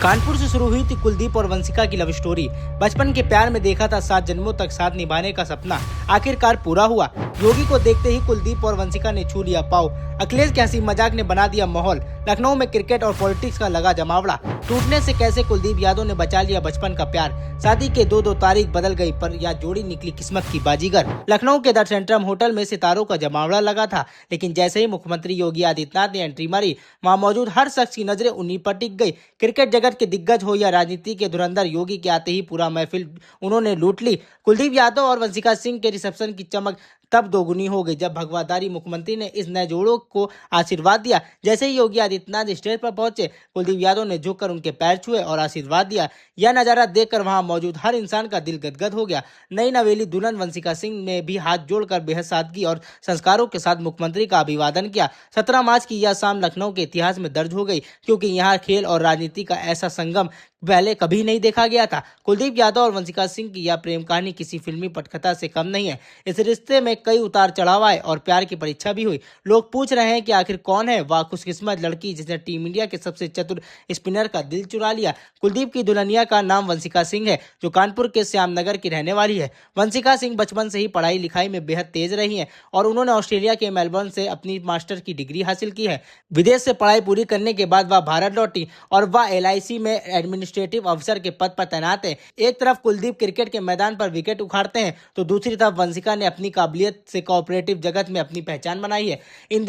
कानपुर से शुरू हुई थी कुलदीप और वंशिका की लव स्टोरी। बचपन के प्यार में देखा था 7 जन्मों तक साथ निभाने का सपना, आखिरकार पूरा हुआ। योगी को देखते ही कुलदीप और वंशिका ने छू लिया पाँव। अखिलेश के हंसी मजाक ने बना दिया माहौल। लखनऊ में क्रिकेट और पॉलिटिक्स का लगा जमावड़ा। टूटने से कैसे कुलदीप यादव ने बचा लिया बचपन का प्यार। शादी के दो तारीख बदल गई, पर यह जोड़ी निकली किस्मत की बाजीगर। लखनऊ के द सेंट्रम होटल में सितारों का जमावड़ा लगा था, लेकिन जैसे ही मुख्यमंत्री योगी आदित्यनाथ ने एंट्री मारी, वहां मौजूद हर शख्स की नजरें उन्हीं पर टिक गई। क्रिकेट जगत के दिग्गज हो या राजनीति के धुरंधर, योगी के आते ही पूरा महफिल उन्होंने लूट ली। कुलदीप यादव और वंशिका सिंह के रिसेप्शन की चमक तब दोगुनी हो गई जब भगवाधारी मुख्यमंत्री ने इस नए जोड़ों को आशीर्वाद दिया। जैसे ही योगी आदित्यनाथ स्टेज पर पहुंचे, कुलदीप यादव ने झुककर उनके पैर छुए और आशीर्वाद दिया। यह नजारा देखकर वहां मौजूद हर इंसान का दिल गदगद हो गया। नई नवेली दुल्हन वंशिका सिंह ने भी हाथ जोड़कर बेहद सादगी और संस्कारों के साथ मुख्यमंत्री का अभिवादन किया। 17 मार्च की यह शाम लखनऊ के इतिहास में दर्ज हो गई, क्योंकि यहाँ खेल और राजनीति का ऐसा संगम पहले कभी नहीं देखा गया था। कुलदीप यादव और वंशिका सिंह की यह प्रेम कहानी किसी फिल्मी पटकथा से कम नहीं है। इस रिश्ते में कई उतार चढ़ाव आए और प्यार की परीक्षा भी हुई। लोग पूछ रहे हैं कि आखिर कौन है वह खुशकिस्मत लड़की जिसने टीम इंडिया के सबसे चतुर स्पिनर का दिल चुरा लिया। कुलदीप की दुल्हनिया का नाम वंशिका सिंह है, जो कानपुर के श्यामनगर की रहने वाली है। वंशिका सिंह बचपन से ही पढ़ाई लिखाई में बेहद तेज रही है और उन्होंने ऑस्ट्रेलिया के मेलबर्न से अपनी मास्टर की डिग्री हासिल की है। विदेश से पढ़ाई पूरी करने के बाद वह भारत लौटी और वह LIC में एडमिनिस्ट्रेटिव अफसर के पद पर तैनात है। एक तरफ कुलदीप क्रिकेट के मैदान पर विकेट उखाड़ते हैं, तो दूसरी तरफ वंशिका ने अपनी काबिलियत से कोऑपरेटिव जगत में अपनी पहचान बनाई है। इन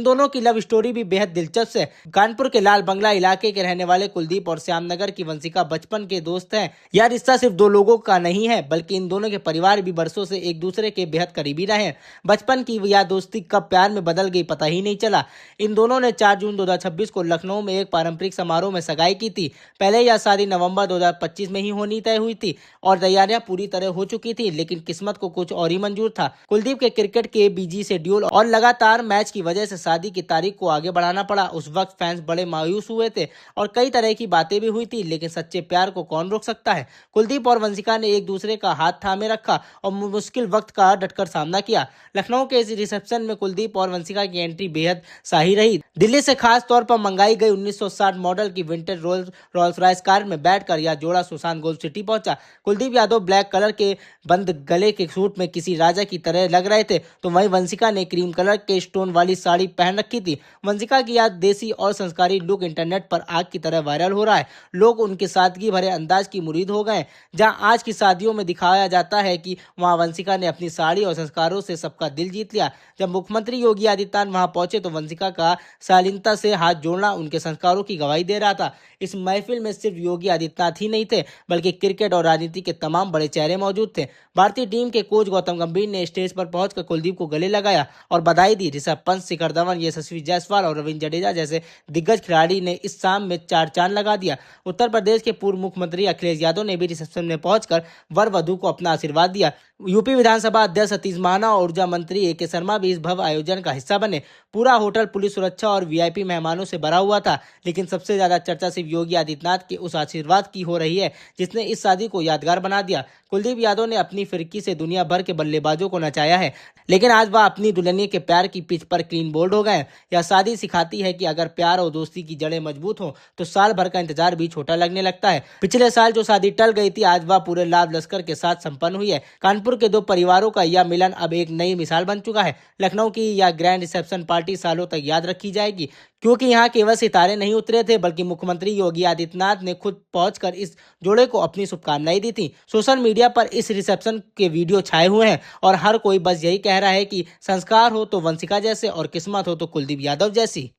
दोनों की लव स्टोरी भी बेहद दिलचस्प है। कानपुर के लाल बंगला इलाके के रहने वाले कुलदीप और श्यामनगर की वंशिका बचपन के दोस्त हैं। यह रिश्ता सिर्फ दो लोगों का नहीं है, बल्कि इन दोनों के परिवार भी बरसों से एक दूसरे के बेहद करीबी रहे हैं। बचपन की यह दोस्ती कब प्यार में बदल गई पता ही नहीं चला। इन दोनों ने 4 जून 2026 को लखनऊ में एक पारंपरिक समारोह में सगाई की थी। पहले यह शादी नवंबर 2025 में ही होनी तय हुई थी और तैयारियां पूरी तरह हो चुकी थी, लेकिन किस्मत को कुछ और ही मंजूर था। कुलदीप के क्रिकेट के बिजी शेड्यूल और लगातार मैच की वजह से शादी की तारीख को आगे बढ़ाना पड़ा। उस वक्त फैंस बड़े मायूस हुए थे और कई तरह की बातें भी हुई थी, लेकिन सच्चे प्यार को कौन रोक सकता है। कुलदीप और वंशिका ने एक दूसरे का हाथ थामे रखा और मुश्किल वक्त का डटकर सामना किया। लखनऊ के इस रिसेप्शन में कुलदीप और वंशिका की एंट्री बेहद शाही रही। दिल्ली से खास तौर पर मंगाई गई 1960 मॉडल की विंटेज रोल्स रॉयस कार में बैठकर यह जोड़ा सुशांत गोल्फ सिटी पहुंचा। कुलदीप यादव ब्लैक कलर के बंद गले के सूट में किसी राजा की तरह लग रहे थे, तो वहीं वंशिका ने क्रीम कलर के स्टोन वाली साड़ी पहन रखी थी। वंशिका की यह देसी और संस्कारी लुक इंटरनेट पर आग की तरह वायरल हो रहा है। लोग उनके सादगी भरे अंदाज की मुरीद हो गए। जहां आज की शादियों में दिखाया जाता है कि वहां वंशिका ने अपनी साड़ी और संस्कारों से सबका दिल जीत लिया। जब मुख्यमंत्री योगी आदित्यनाथ वहां पहुंचे, तो वंशिका का शालीनता से हाथ जोड़ना उनके संस्कारों की गवाही दे रहा था। इस महफिल में सिर्फ योगी आदित्यनाथ ही नहीं थे, बल्कि क्रिकेट और राजनीति के तमाम बड़े चेहरे मौजूद थे। भारतीय टीम के कोच गौतम गंभीर ने स्टेज पर पहुंचकर कुलदीप को गले लगाया और बधाई दी। ऋषभ पंत, शिखर धवन, यशस्वी जायसवाल और रविंद्र जडेजा जैसे दिग्गज खिलाड़ी ने इस शाम में 4 चांद लगा दिया। उत्तर प्रदेश के पूर्व मुख्यमंत्री अखिलेश यादव ने भी रिसेप्शन में पहुंचकर वर वधु को अपना आशीर्वाद दिया। यूपी विधानसभा अध्यक्ष सतीश महाना और ऊर्जा मंत्री AK शर्मा भी इस भव्य आयोजन का हिस्सा बने। पूरा होटल पुलिस सुरक्षा और VIP मेहमानों से भरा हुआ था, लेकिन सबसे ज्यादा चर्चा सिर्फ योगी आदित्यनाथ के उस आशीर्वाद की हो रही है जिसने इस शादी को यादगार बना दिया। कुलदीप यादव ने अपनी फिरकी से दुनिया भर के बल्लेबाजों को नचाया है, लेकिन आज वह अपनी दुल्हनिया के प्यार की पिच पर क्लीन बोल्ड हो गए। यह शादी सिखाती है कि अगर प्यार और दोस्ती की जड़ें मजबूत हो, तो साल भर का इंतजार भी छोटा लगने लगता है। पिछले साल जो शादी टल गई थी, आज वह पूरे लाभ लश्कर के साथ संपन्न हुई है। कानपुर के 2 परिवारों का यह मिलन अब एक नई मिसाल बन चुका है। लखनऊ की यह ग्रैंड रिसेप्शन पार्टी सालों तक याद रखी जाएगी, क्योंकि यहाँ केवल सितारे नहीं उतरे थे, बल्कि मुख्यमंत्री योगी आदित्यनाथ ने खुद पहुंचकर इस जोड़े को अपनी शुभकामनाएं दी थी। सोशल मीडिया पर इस रिसेप्शन के वीडियो छाए हुए हैं और हर कोई बस यही कह रहा है कि संस्कार हो तो वंशिका जैसे और किस्मत हो तो कुलदीप यादव जैसी।